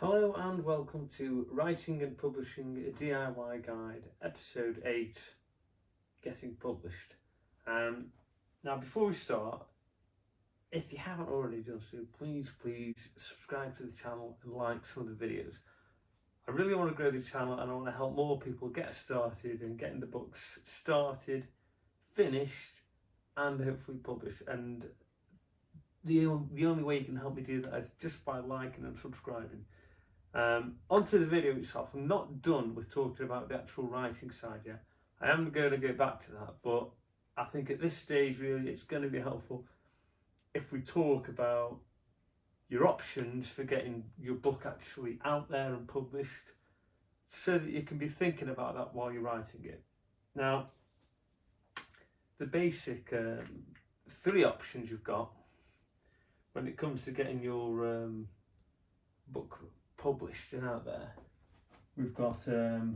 Hello and welcome to Writing and Publishing a DIY Guide, Episode 8, Getting Published. Now before we start, if you haven't already done so, please subscribe to the channel and like some of the videos. I really want to grow the channel and I want to help more people get started and getting the books started, finished and hopefully published. And the only way you can help me do that is just by liking and subscribing. Onto the video itself. I'm not done with talking about the actual writing side yet. I am going to go back to that, but I think at this stage really it's going to be helpful if we talk about your options for getting your book actually out there and published, so that you can be thinking about that while you're writing it. Now, the basic three options you've got when it comes to getting your book published and out there. We've got a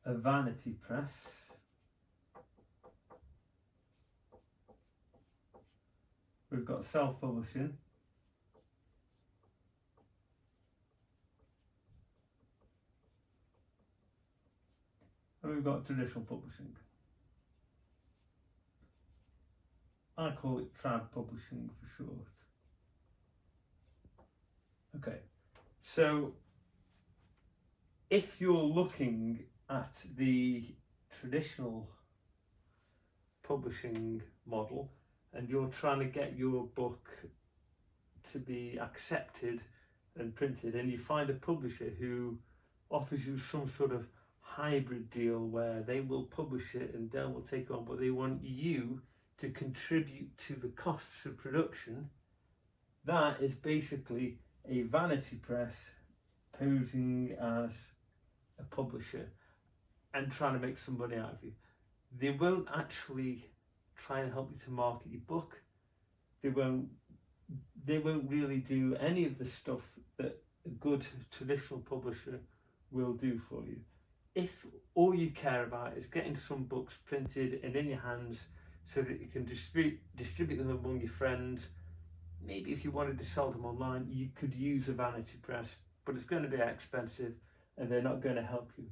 vanity press, we've got self-publishing, and we've got traditional publishing. I call it trad publishing for short. Okay. So, if you're looking at the traditional publishing model and you're trying to get your book to be accepted and printed, and you find a publisher who offers you some sort of hybrid deal where they will publish it and they will take on, but they want you to contribute to the costs of production, that is basically a vanity press posing as a publisher and trying to make some money out of you. They won't actually try and help you to market your book. They won't really do any of the stuff that a good traditional publisher will do for you. If all you care about is getting some books printed and in your hands so that you can distribute them among your friends, maybe if you wanted to sell them online, you could use a vanity press, but it's going to be expensive and they're not going to help you.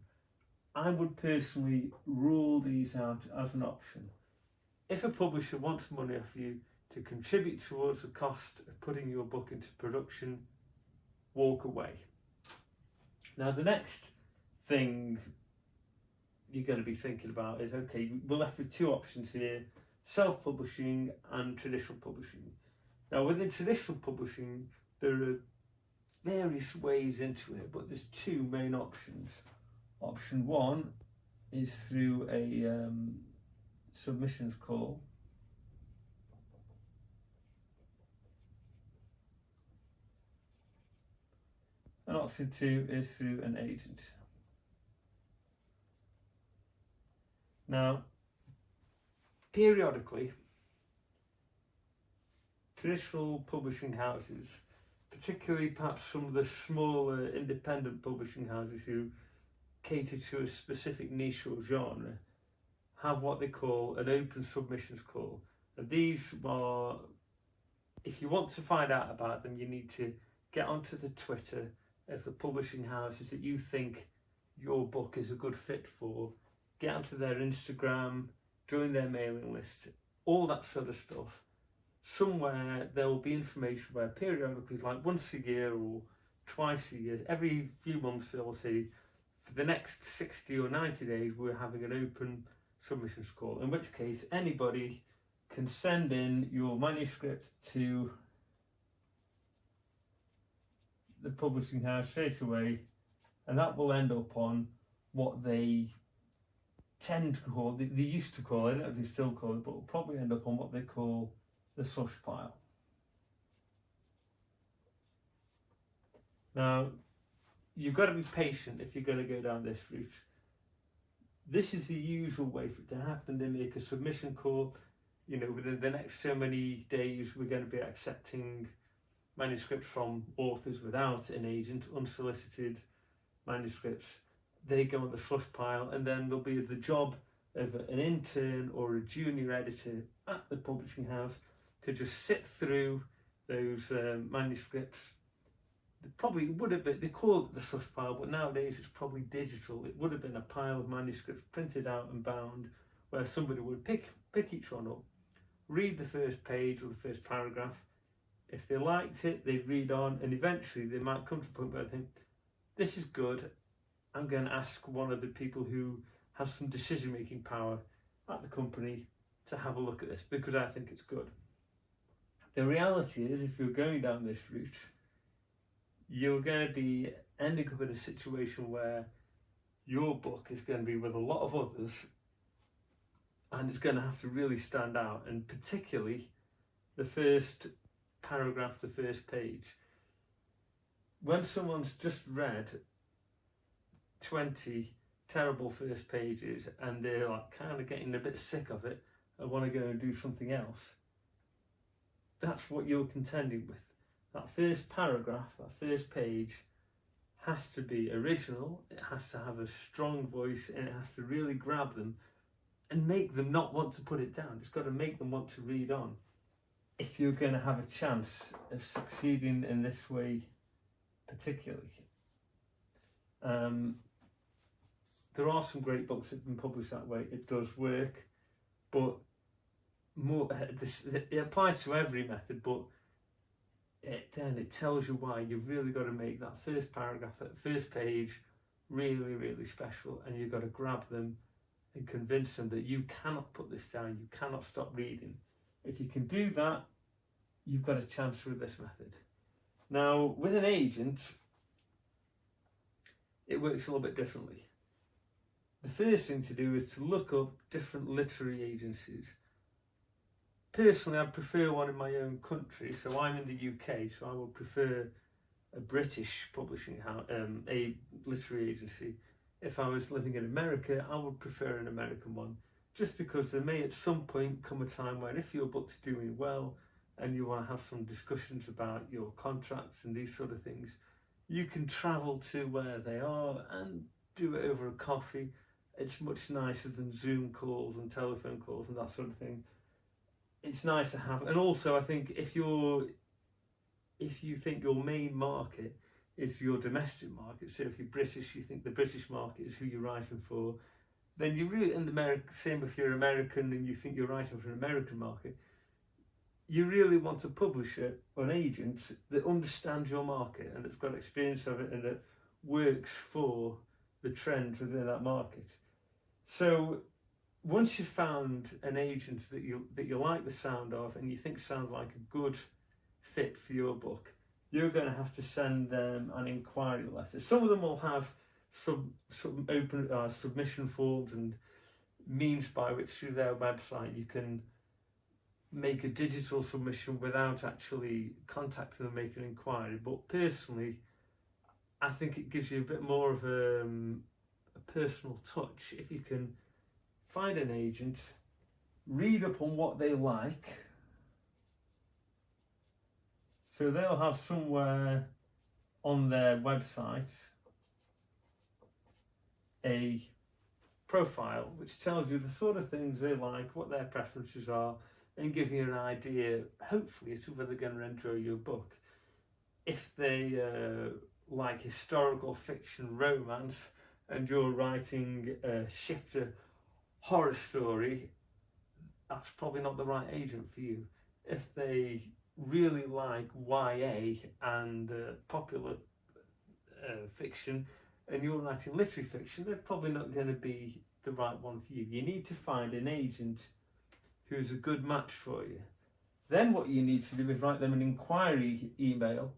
I would personally rule these out as an option. If a publisher wants money off you to contribute towards the cost of putting your book into production, walk away. Now, the next thing you're going to be thinking about is, okay, we're left with two options here, self-publishing and traditional publishing. Now, within traditional publishing, there are various ways into it, but there's two main options. Option one is through a submissions call. And option two is through an agent. Now, periodically, traditional publishing houses, particularly perhaps some of the smaller independent publishing houses who cater to a specific niche or genre, have what they call an open submissions call. And these are, if you want to find out about them, you need to get onto the Twitter of the publishing houses that you think your book is a good fit for, get onto their Instagram, join their mailing list, all that sort of stuff. Somewhere there will be information where periodically, like once a year or twice a year, every few months they will say, for the next 60 or 90 days we're having an open submissions call, in which case anybody can send in your manuscript to the publishing house straight away, and that will end up on what they tend to call, they used to call, I don't know if they still call it, but will probably end up on what they call the slush pile. Now, you've got to be patient if you're going to go down this route. This is the usual way for it to happen. They make a submission call, within the next so many days we're going to be accepting manuscripts from authors without an agent, unsolicited manuscripts. They go on the slush pile, and then there'll be the job of an intern or a junior editor at the publishing house to just sit through those manuscripts. probably would have been, they call it the sus pile, but nowadays it's probably digital. It would have been a pile of manuscripts printed out and bound, where somebody would pick each one up, read the first page or the first paragraph. If they liked it, they'd read on, and eventually they might come to a point where they think, this is good, I'm going to ask one of the people who has some decision-making power at the company to have a look at this, because I think it's good. The reality is, if you're going down this route, you're going to be ending up in a situation where your book is going to be with a lot of others, and it's going to have to really stand out, and particularly the first paragraph, the first page. When someone's just read 20 terrible first pages and they're like kind of getting a bit sick of it and want to go and do something else, that's what you're contending with. That first paragraph, that first page has to be original, it has to have a strong voice, and it has to really grab them and make them not want to put it down. It's got to make them want to read on. If you're going to have a chance of succeeding in this way, particularly. There are some great books that have been published that way. It does work, but it applies to every method, but it tells you why you've really got to make that first paragraph, that first page really, really special, and you've got to grab them and convince them that you cannot put this down, you cannot stop reading. If you can do that, you've got a chance with this method. Now, with an agent, it works a little bit differently. The first thing to do is to look up different literary agencies. Personally, I prefer one in my own country, so I'm in the UK, so I would prefer a British publishing house, a literary agency. If I was living in America, I would prefer an American one, just because there may at some point come a time where if your book's doing well and you want to have some discussions about your contracts and these sort of things, you can travel to where they are and do it over a coffee. It's much nicer than Zoom calls and telephone calls and that sort of thing. It's nice to have, and also I think if you think your main market is your domestic market, so if you're British, you think the British market is who you're writing for, then you really, in America, same if you're American and you think you're writing for an American market, you really want a publisher or an agent that understands your market and that's got experience of it and that works for the trends within that market. So once you've found an agent that you like the sound of and you think sounds like a good fit for your book, you're going to have to send them an inquiry letter. Some of them will have some open submission forms and means by which through their website you can make a digital submission without actually contacting them, make an inquiry. But personally, I think it gives you a bit more of a personal touch if you can find an agent, read up on what they like. So they'll have somewhere on their website a profile which tells you the sort of things they like, what their preferences are, and give you an idea, hopefully, as to whether they're going to enjoy your book. If they like historical fiction, romance, and you're writing a shifter horror story, that's probably not the right agent for you. If they really like YA and popular fiction, and you're writing literary fiction, they're probably not going to be the right one for you. You need to find an agent who's a good match for you. Then what you need to do is write them an inquiry email,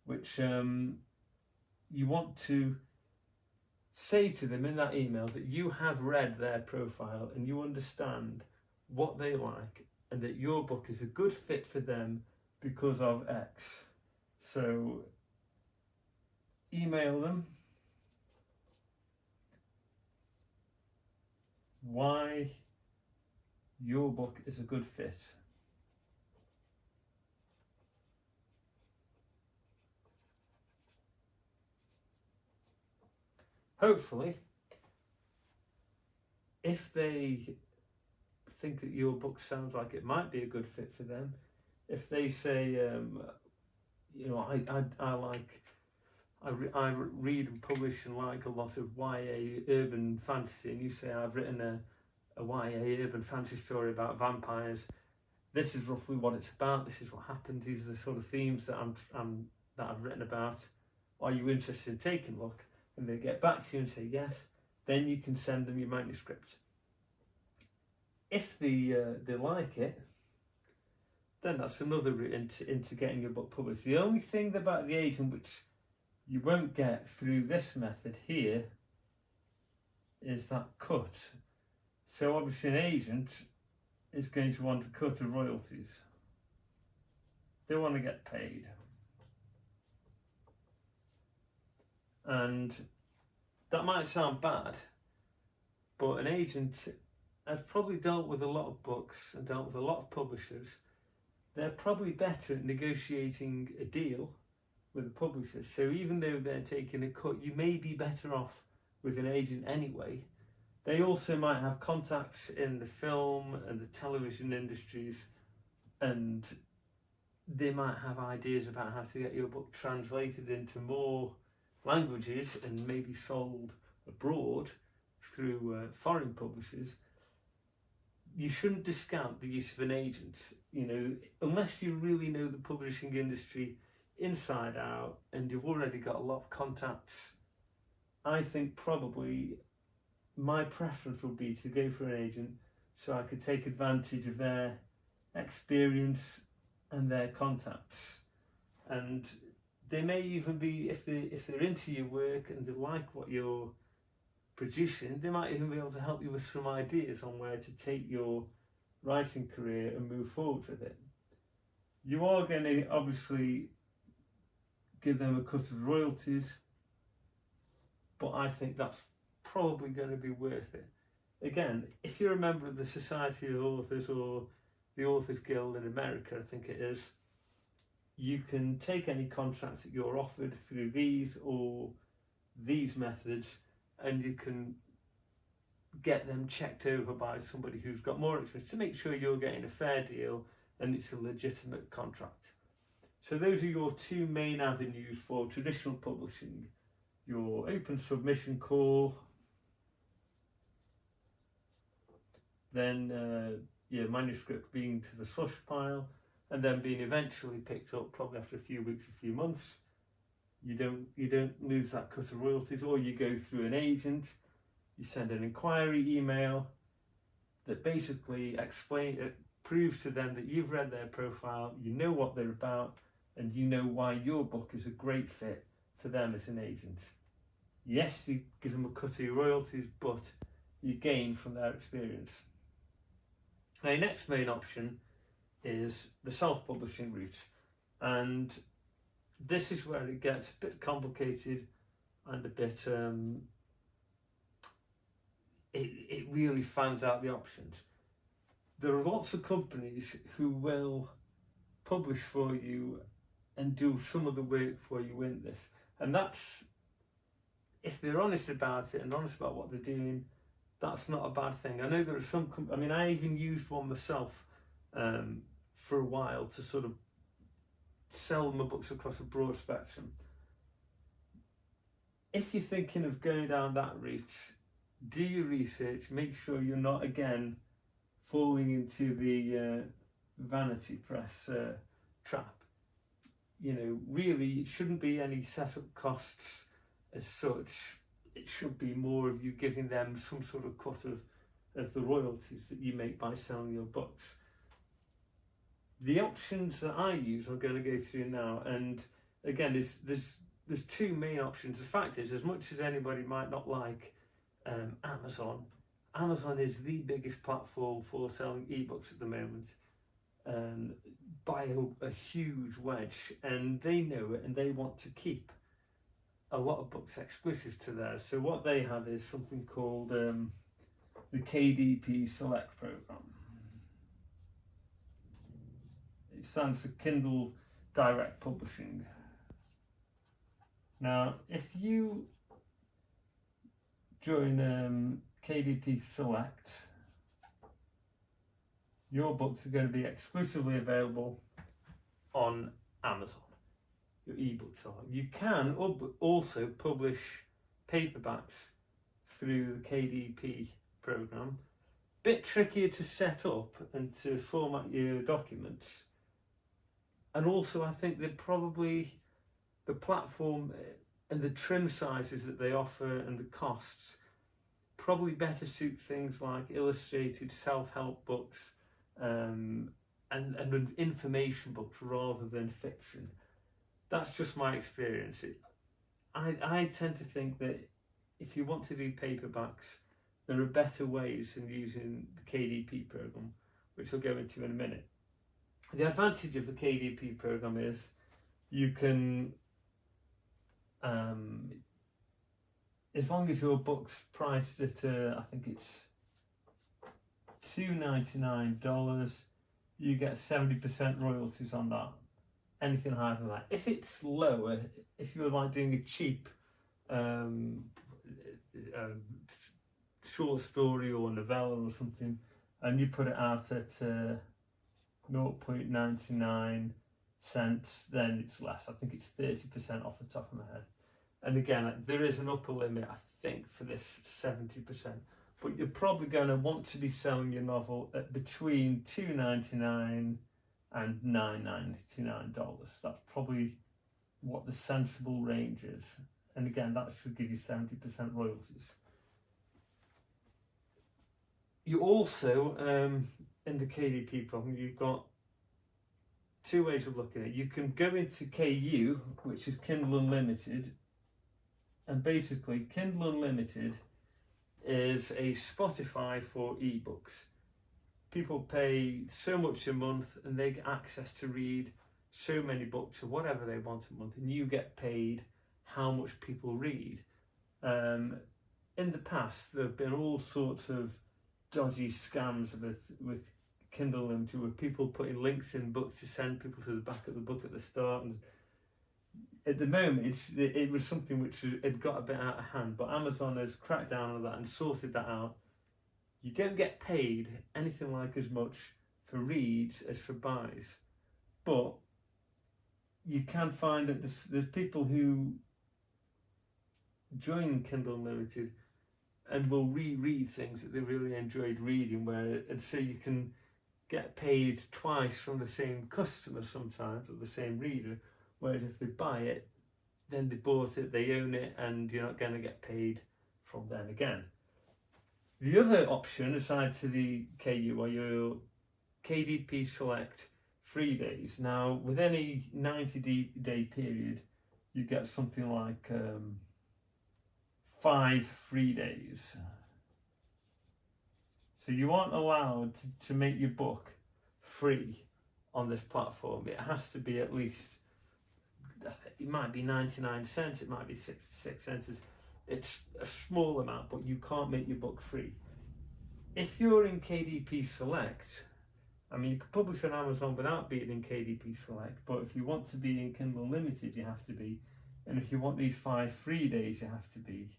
which you want to say to them in that email that you have read their profile and you understand what they like and that your book is a good fit for them because of X. So email them why your book is a good fit. Hopefully, if they think that your book sounds like it might be a good fit for them, if they say, I read and publish and like a lot of YA urban fantasy, and you say I've written a YA urban fantasy story about vampires. This is roughly what it's about. This is what happens. These are the sort of themes that I've written about. Are you interested in taking a look? And they get back to you and say yes. Then you can send them your manuscript. If they like it, then that's another route into getting your book published. The only thing about the agent which you won't get through this method here is that cut. So obviously an agent is going to want a cut of royalties. They want to get paid. And that might sound bad, but an agent has probably dealt with a lot of books and dealt with a lot of publishers. They're probably better at negotiating a deal with the publisher. So even though they're taking a cut, you may be better off with an agent anyway. They also might have contacts in the film and the television industries, and they might have ideas about how to get your book translated into more languages and maybe sold abroad through foreign publishers. You shouldn't discount the use of an agent, unless you really know the publishing industry inside out and you've already got a lot of contacts. I think probably my preference would be to go for an agent so I could take advantage of their experience and their contacts. And they may even be, if they're into your work and they like what you're producing, they might even be able to help you with some ideas on where to take your writing career and move forward with it. You are going to obviously give them a cut of royalties, but I think that's probably going to be worth it. Again, if you're a member of the Society of Authors or the Authors Guild in America, I think it is, you can take any contracts that you're offered through these or these methods, and you can get them checked over by somebody who's got more experience to make sure you're getting a fair deal and it's a legitimate contract. So those are your two main avenues for traditional publishing: your open submission call, then your manuscript being to the slush pile, and then being eventually picked up probably after a few weeks, a few months. You don't lose that cut of royalties, or you go through an agent. You send an inquiry email that basically proves to them that you've read their profile, you know what they're about, and you know why your book is a great fit for them as an agent. Yes, you give them a cut of your royalties, but you gain from their experience. Now, your next main option is the self-publishing route, and this is where it gets a bit complicated and a bit it really fans out the options. There are lots of companies who will publish for you and do some of the work for you in this, and that's, if they're honest about it and honest about what they're doing, that's not a bad thing. I know there are some I even used one myself for a while to sort of sell my books across a broad spectrum. If you're thinking of going down that route, do your research, make sure you're not again falling into the vanity press trap. Really, it shouldn't be any setup costs as such. It should be more of you giving them some sort of cut of the royalties that you make by selling your books. The options that I use, I'm going to go through now, and again, there's two main options. The fact is, as much as anybody might not like Amazon is the biggest platform for selling ebooks at the moment, by a huge wedge, and they know it, and they want to keep a lot of books exclusive to theirs. So what they have is something called the KDP Select program. It stands for Kindle Direct Publishing. Now, if you join KDP Select, your books are going to be exclusively available on Amazon. your ebooks are. You can also publish paperbacks through the KDP program. Bit trickier to set up and to format your documents. And also I think that probably the platform and the trim sizes that they offer and the costs probably better suit things like illustrated self-help books and information books rather than fiction. That's just my experience. I tend to think that if you want to do paperbacks, there are better ways than using the KDP program, which I'll go into in a minute. The advantage of the KDP program is you can, as long as your book's priced at, I think it's $2.99, you get 70% royalties on that. Anything higher than that. If it's lower, if you're like doing a cheap short story or novella or something, and you put it out at 0.99 cents, then it's less. I think it's 30% off the top of my head. And again, there is an upper limit, I think, for this 70%. But you're probably going to want to be selling your novel at between $2.99 and $9.99. That's probably what the sensible range is. And again, that should give you 70% royalties. You also, in the KDP program, you've got two ways of looking at it. You can go into KU, which is Kindle Unlimited, and basically Kindle Unlimited is a Spotify for ebooks. People pay so much a month and they get access to read so many books or whatever they want a month, and you get paid how much people read. In the past, there have been all sorts of dodgy scams with Kindle Unlimited, where people putting links in books to send people to the back of the book at the start. And at the moment, it was something which had got a bit out of hand, but Amazon has cracked down on that and sorted that out. You don't get paid anything like as much for reads as for buys, but you can find that there's people who join Kindle Unlimited and will reread things that they really enjoyed reading, and so you can get paid twice from the same customer sometimes, or the same reader, whereas if they buy it, then they bought it, they own it, and you're not going to get paid from them again. The other option, aside to the KU, are your KDP Select free days. Now, with any 90-day period, you get something like 5 free days. So you aren't allowed to make your book free on this platform. It has to be at least, it might be 99 cents, it might be 66 cents. It's a small amount, but you can't make your book free. If you're in KDP Select, I mean, you could publish on Amazon without being in KDP Select, but if you want to be in Kindle Unlimited, you have to be. And if you want these 5 free days, you have to be.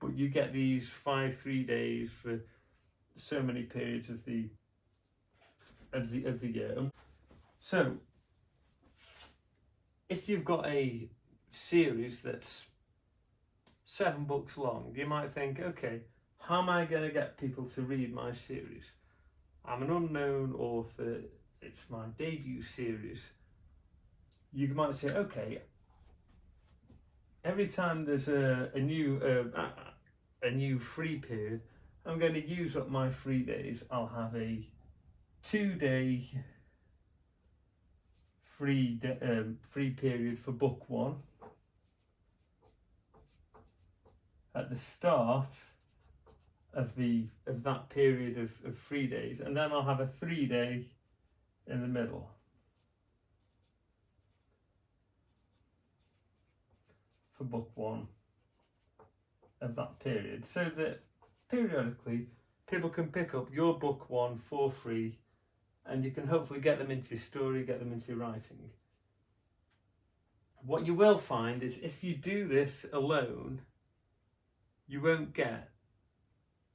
But you get these 5 free days for so many periods of the year. So, if you've got a series that's 7 books long, you might think, okay, how am I going to get people to read my series? I'm an unknown author, it's my debut series. You might say, okay, every time there's a new free period, I'm going to use up my free days. I'll have a 2-day free period for book 1 at the start of that period of 3 days, and then I'll have a 3-day in the middle. For book 1 of that period, so that periodically people can pick up your book 1 for free, and you can hopefully get them into your story, get them into your writing. What you will find is if you do this alone, you won't get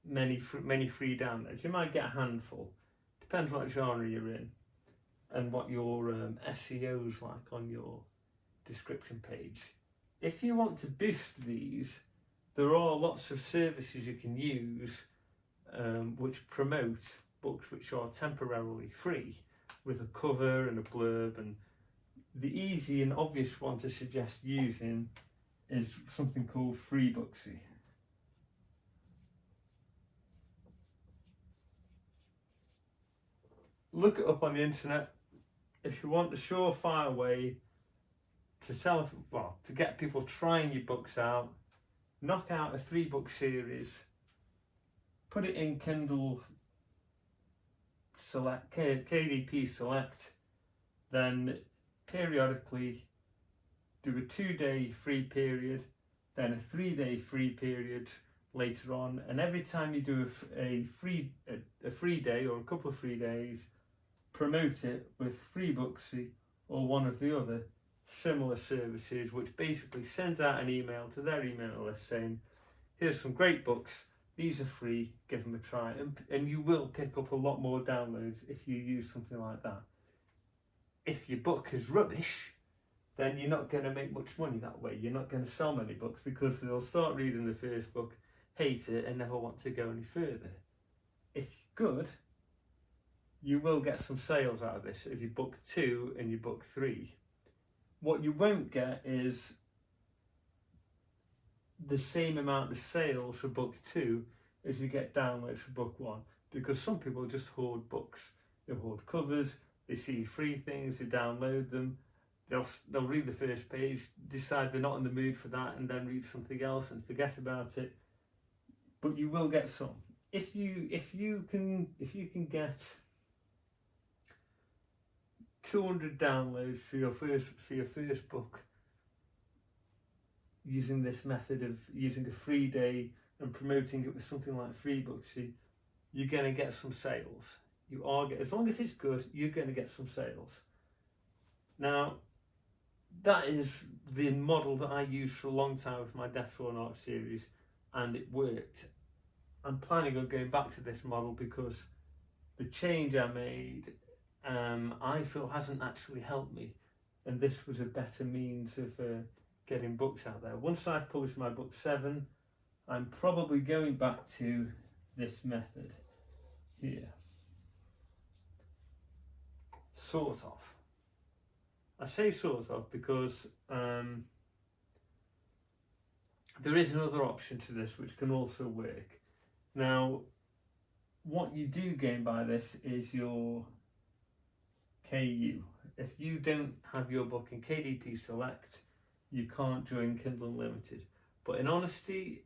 many free downloads. You might get a handful, depends what genre you're in. and what your SEO is like on your description page. If you want to boost these, there are lots of services you can use which promote books which are temporarily free, with a cover and a blurb. And the easy and obvious one to suggest using is something called Freebooksy. Look it up on the internet. If you want a surefire way to get people trying your books out, knock out a 3-book series, put it in Kindle Select, KDP Select, then periodically do a 2-day free period, then a 3-day free period later on, and every time you do a free day or a couple of free days, promote it with Freebooksy or one of the other similar services, which basically sends out an email to their email list saying, here's some great books, these are free, give them a try. And you will pick up a lot more downloads if you use something like that. If your book is rubbish, then you're not going to make much money that way. You're not going to sell many books, because they'll start reading the first book, hate it, and never want to go any further. If you're good, you will get some sales out of this if you book 2 and you book 3. What you won't get is the same amount of sales for book 2 as you get downloads for book 1, because some people just hoard books. They hoard covers, they see free things, they download them, they'll read the first page, decide they're not in the mood for that, and then read something else and forget about it. But you will get some. If you can get 200 downloads for your first book using this method of using a free day and promoting it with something like Freebooksy, you're going to get some sales. As long as it's good, you're going to get some sales. Now, that is the model that I used for a long time with my Death Row and Art series, and it worked. I'm planning on going back to this model because the change I made, I feel, hasn't actually helped me, and this was a better means of getting books out there. Once I've published my book 7, I'm probably going back to this method here. Sort of. I say sort of because there is another option to this which can also work. Now, what you do gain by this is your KU. If you don't have your book in KDP Select, you can't join Kindle Unlimited. But in honesty,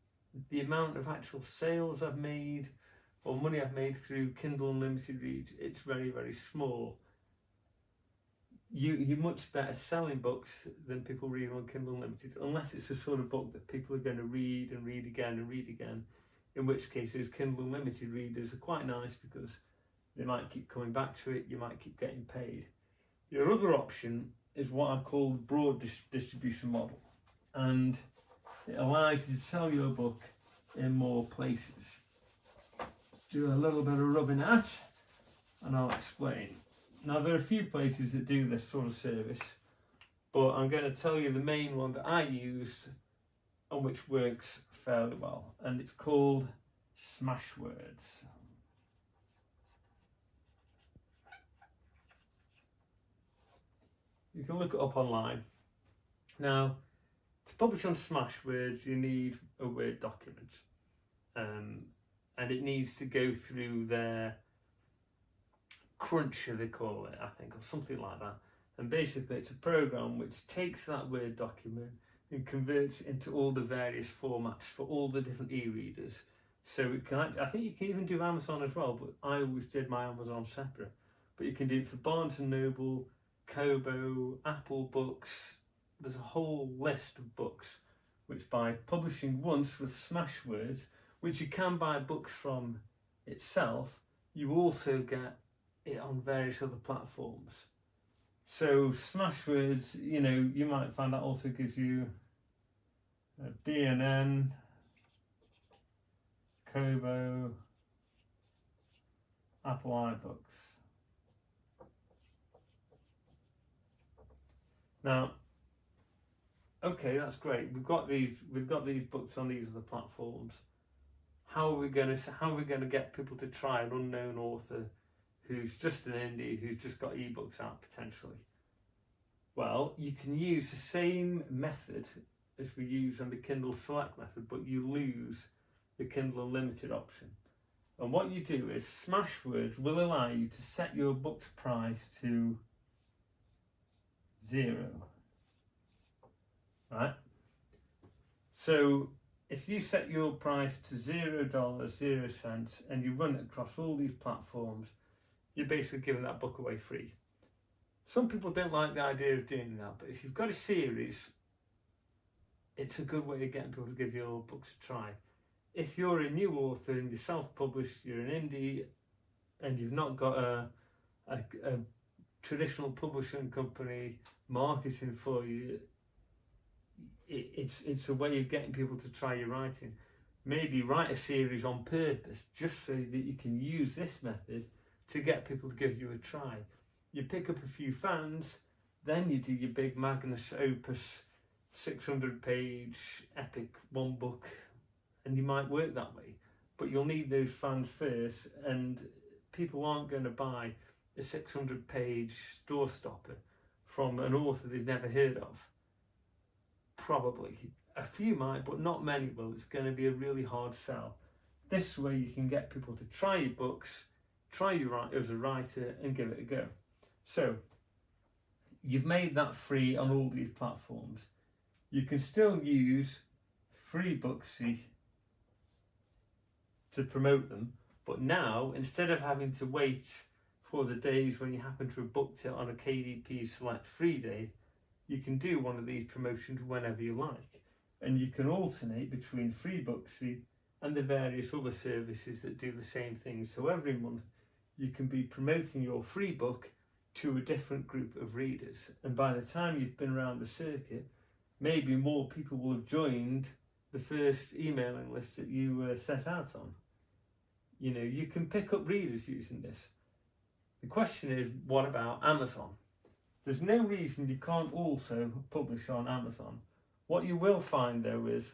the amount of actual sales I've made or money I've made through Kindle Unlimited reads, it's very, very small. You're much better selling books than people read on Kindle Unlimited, unless it's the sort of book that people are going to read and read again and read again, in which cases Kindle Unlimited readers are quite nice because they might keep coming back to it, you might keep getting paid. Your other option is what I call the broad distribution model, and it allows you to sell your book in more places. Do a little bit of rubbing at and I'll explain. Now, there are a few places that do this sort of service, but I'm going to tell you the main one that I use and which works fairly well, and it's called Smashwords. You can look it up online. Now, to publish on Smashwords, you need a Word document, and it needs to go through their Cruncher, they call it, I think, or something like that. And basically, it's a program which takes that Word document and converts it into all the various formats for all the different e-readers. So it can, I think you can even do Amazon as well, but I always did my Amazon separate. But you can do it for Barnes & Noble, Kobo, Apple Books. There's a whole list of books which, by publishing once with Smashwords, which you can buy books from itself, you also get it on various other platforms. So Smashwords, you might find that also gives you B&N, Kobo, Apple iBooks. Now, okay, that's great. We've got these books on these other platforms. How are we going to get people to try an unknown author who's just an indie, who's just got ebooks out potentially? Well, you can use the same method as we use on the Kindle Select method, but you lose the Kindle Unlimited option. And what you do is Smashwords will allow you to set your book's price to 0. Right? So if you set your price to $0.00 and you run it across all these platforms, you're basically giving that book away free. Some people don't like the idea of doing that, but if you've got a series, it's a good way of getting people to give your books a try. If you're a new author and you're self-published, you're an indie, and you've not got a traditional publishing company marketing for you, it's a way of getting people to try your writing. Maybe write a series on purpose just so that you can use this method to get people to give you a try. You pick up a few fans, then you do your big magnus opus 600-page epic one book, and you might work that way. But you'll need those fans first, and people aren't going to buy a 600-page door stopper from an author they've never heard of. Probably. A few might, but not many will. It's going to be a really hard sell. This way you can get people to try your books, try you as a writer, and give it a go. So, you've made that free on all these platforms. You can still use FreeBooksy to promote them, but now, instead of having to wait for the days when you happen to have booked it on a KDP Select free day, you can do one of these promotions whenever you like. And you can alternate between FreeBooksy and the various other services that do the same thing. So every month you can be promoting your free book to a different group of readers. And by the time you've been around the circuit, maybe more people will have joined the first emailing list that you set out on. You know, you can pick up readers using this. The question is, what about Amazon? There's no reason you can't also publish on Amazon. What you will find though is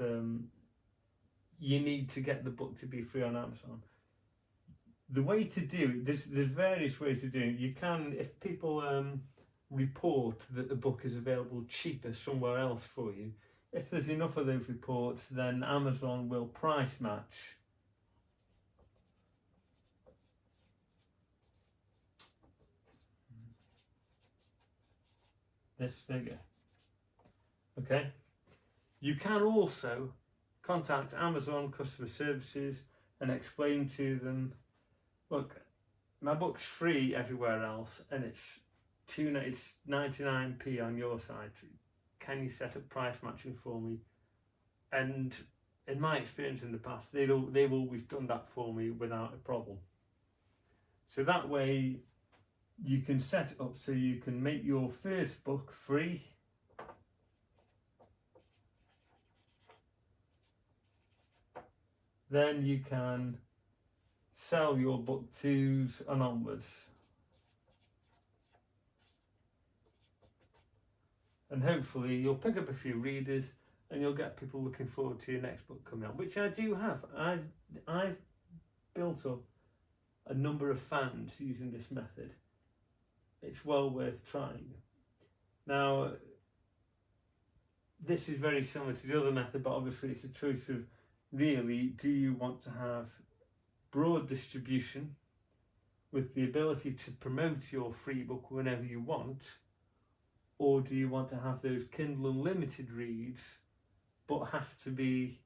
you need to get the book to be free on Amazon. The way to do it, there's various ways of doing it. You can, if people report that the book is available cheaper somewhere else for you, if there's enough of those reports, then Amazon will price match this figure. Okay. You can also contact Amazon customer services and explain to them, look, my book's free everywhere else and it's 99p on your side. Can you set up price matching for me? And in my experience in the past, they've always done that for me without a problem. So that way you can set it up so you can make your first book free. Then you can sell your book 2s and onwards. And hopefully you'll pick up a few readers and you'll get people looking forward to your next book coming out, which I do have. I've built up a number of fans using this method. It's well worth trying. Now, this is very similar to the other method, but obviously it's a choice of really, do you want to have broad distribution with the ability to promote your free book whenever you want, or do you want to have those Kindle Unlimited reads but have to be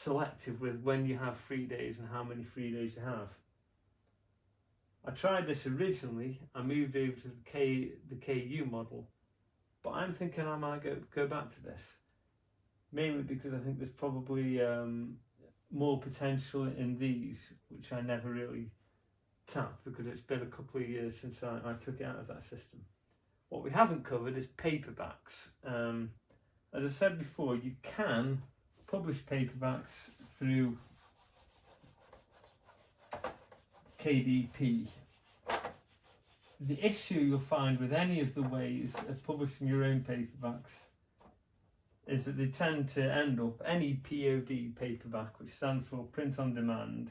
selective with when you have free days and how many free days you have? I tried this originally. I moved over to the KU model, but I'm thinking I might go back to this, mainly because I think there's probably more potential in these, which I never really tapped because it's been a couple of years since I took it out of that system. What we haven't covered is paperbacks. As I said before, you can publish paperbacks through KDP. the issue you'll find with any of the ways of publishing your own paperbacks is that they tend to end up, any POD, paperback, which stands for print on demand,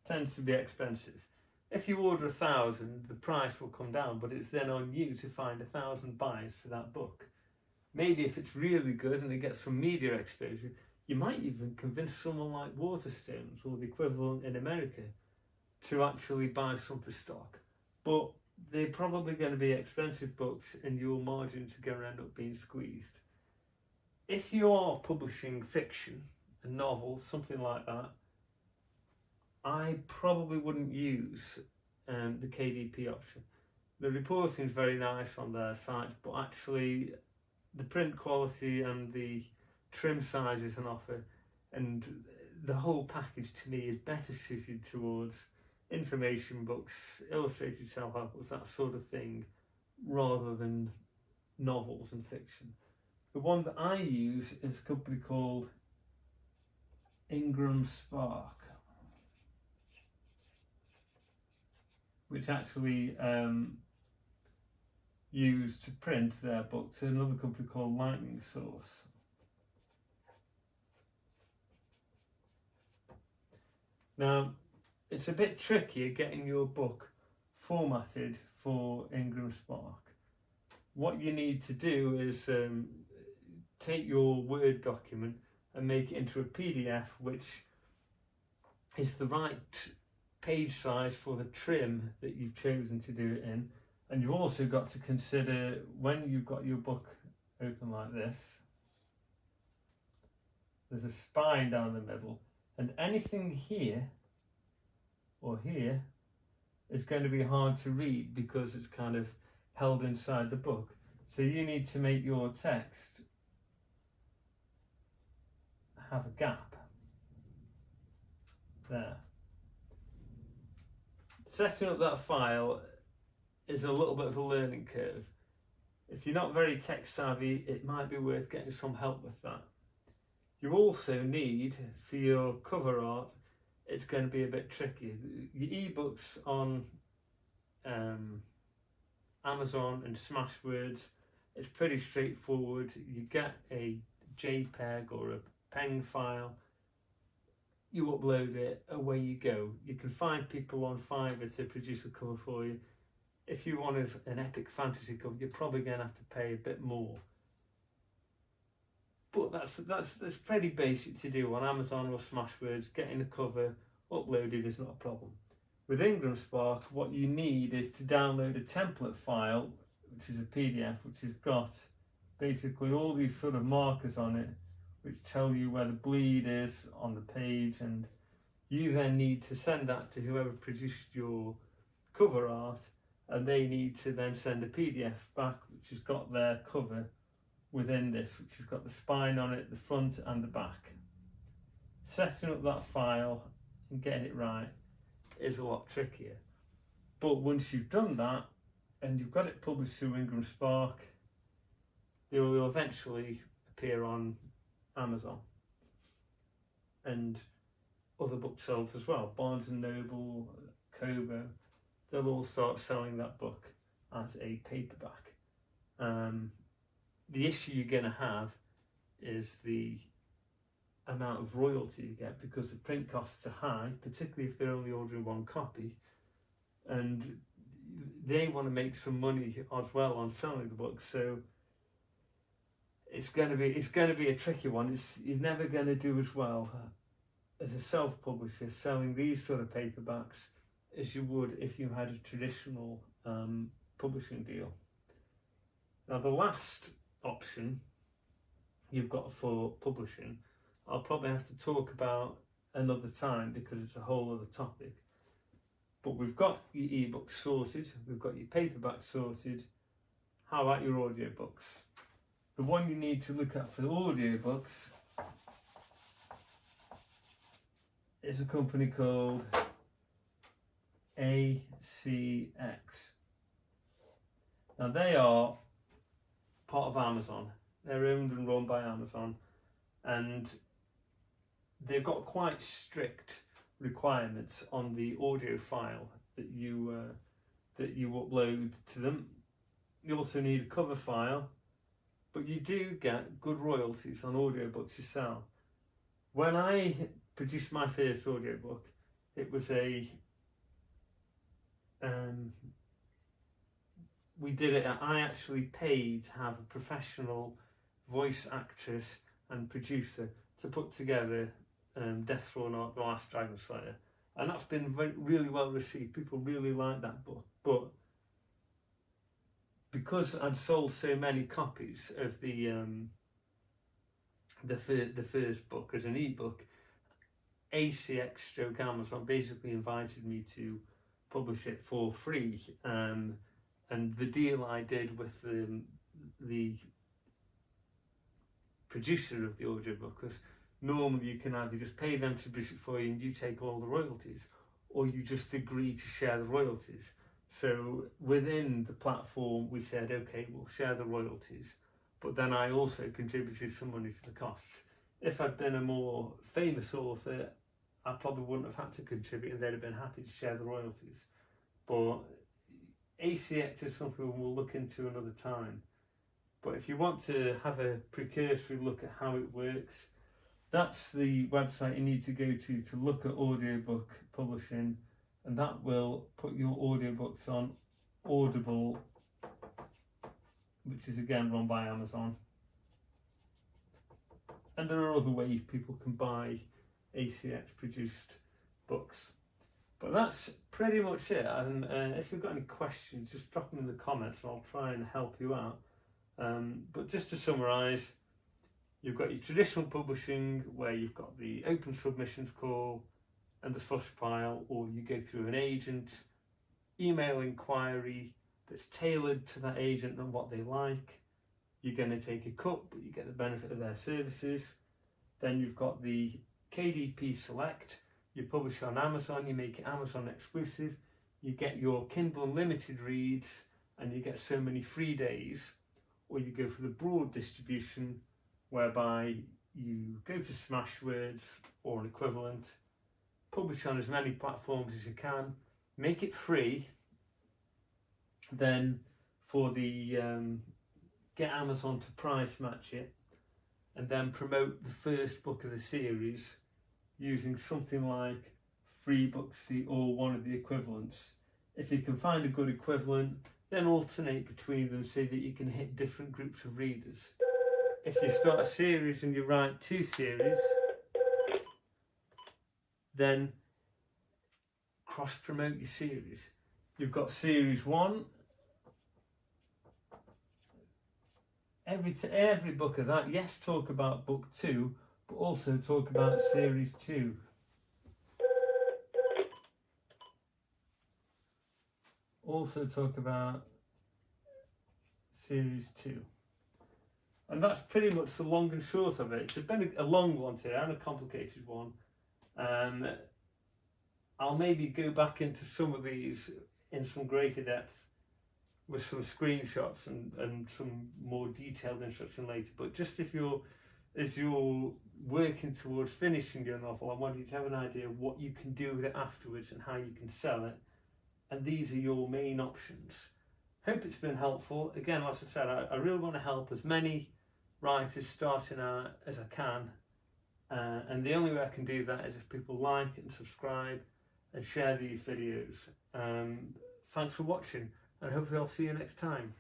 tends to be expensive. If you order 1,000, the price will come down, but it's then on you to find 1,000 buyers for that book. Maybe if it's really good and it gets some media exposure, you might even convince someone like Waterstones or the equivalent in America to actually buy some for stock. But they're probably going to be expensive books and your margins are going to end up being squeezed. If you are publishing fiction, a novel, something like that, I probably wouldn't use the KDP option. The reporting is very nice on their site, but actually the print quality and the trim sizes on offer and the whole package to me is better suited towards information books, illustrated self-help books, that sort of thing, rather than novels and fiction. The one that I use is a company called Ingram Spark, which actually used to print their book to another company called Lightning Source. Now, it's a bit trickier getting your book formatted for Ingram Spark. What you need to do is take your Word document and make it into a PDF, which is the right page size for the trim that you've chosen to do it in. And you've also got to consider, when you've got your book open like this, there's a spine down the middle, and anything here or here is going to be hard to read because it's kind of held inside the book. So you need to make your text have a gap there. Setting up that file is a little bit of a learning curve. If you're not very tech savvy, it might be worth getting some help with that. You also need, for your cover art, it's going to be a bit tricky. Your ebooks on Amazon and Smashwords, it's pretty straightforward. You get a JPEG or a PNG file, you upload it, away you go. You can find people on Fiverr to produce a cover for you. If you want an epic fantasy cover, you're probably going to have to pay a bit more. But that's pretty basic to do on Amazon or Smashwords. Getting a cover uploaded is not a problem. With Ingram Spark, what you need is to download a template file, which is a PDF, which has got basically all these sort of markers on it, which tell you where the bleed is on the page, and you then need to send that to whoever produced your cover art, and they need to then send a PDF back which has got their cover within this, which has got the spine on it, the front and the back. Setting up that file and getting it right is a lot trickier. But once you've done that and you've got it published through Ingram Spark, it will eventually appear on Amazon and other booksellers as well. Barnes and Noble, Kobo, they'll all start selling that book as a paperback. The issue you're going to have is the amount of royalty you get, because the print costs are high, particularly if they're only ordering one copy, and they want to make some money as well on selling the book. So it's going to be a tricky one. You're never going to do as well as a self-publisher selling these sort of paperbacks as you would if you had a traditional publishing deal. Now, the last option you've got for publishing, I'll probably have to talk about another time because it's a whole other topic. But we've got your ebooks sorted, we've got your paperback sorted. How about your audiobooks? The one you need to look at for the audiobooks is a company called ACX. Now, they are part of Amazon. They're owned and run by Amazon, and they've got quite strict requirements on the audio file that you upload to them. You also need a cover file, but you do get good royalties on audiobooks you sell. When I produced my first audiobook, it was I actually paid to have a professional voice actress and producer to put together Death Throne or The Last Dragon Slayer, and that's been really well received. People really like that book, but because I'd sold so many copies of the first book as an ebook, ACX/Amazon basically invited me to publish it for free, and the deal I did with the producer of the audiobook was, normally you can either just pay them to produce it for you and you take all the royalties, or you just agree to share the royalties. So within the platform we said, okay, we'll share the royalties, but then I also contributed some money to the costs. If I'd been a more famous author, I probably wouldn't have had to contribute and they'd have been happy to share the royalties. But ACX is something we'll look into another time. But if you want to have a precursory look at how it works, that's the website you need to go to look at audiobook publishing, and that will put your audiobooks on Audible, which is again run by Amazon. And there are other ways people can buy ACX produced books. But that's pretty much it. And if you've got any questions, just drop them in the comments and I'll try and help you out. But just to summarise, you've got your traditional publishing where you've got the open submissions call and the slush pile, or you go through an agent, email inquiry that's tailored to that agent and what they like. You're going to take a cut, but you get the benefit of their services. Then you've got the KDP Select. You publish on Amazon, you make it Amazon exclusive. You get your Kindle Unlimited reads and you get so many free days. Or you go for the broad distribution, whereby you go to Smashwords or an equivalent, publish on as many platforms as you can, make it free, then for the get Amazon to price match it, and then promote the first book of the series using something like free Booksy or one of the equivalents. If you can find a good equivalent, then alternate between them so that you can hit different groups of readers. If you start a series and you write 2 series, then cross-promote your series. You've got series 1, every book of that, yes, talk about book 2, but also talk about series 2. Also talk about series 2. And that's pretty much the long and short of it. It's been a long one today and a complicated one. I'll maybe go back into some of these in some greater depth with some screenshots and some more detailed instruction later. But just as you're working towards finishing your novel, I want you to have an idea of what you can do with it afterwards and how you can sell it. And these are your main options. Hope it's been helpful. Again, as I said, I really want to help as many writers starting out as I can. And the only way I can do that is if people like and subscribe and share these videos. Thanks for watching, and hopefully I'll see you next time.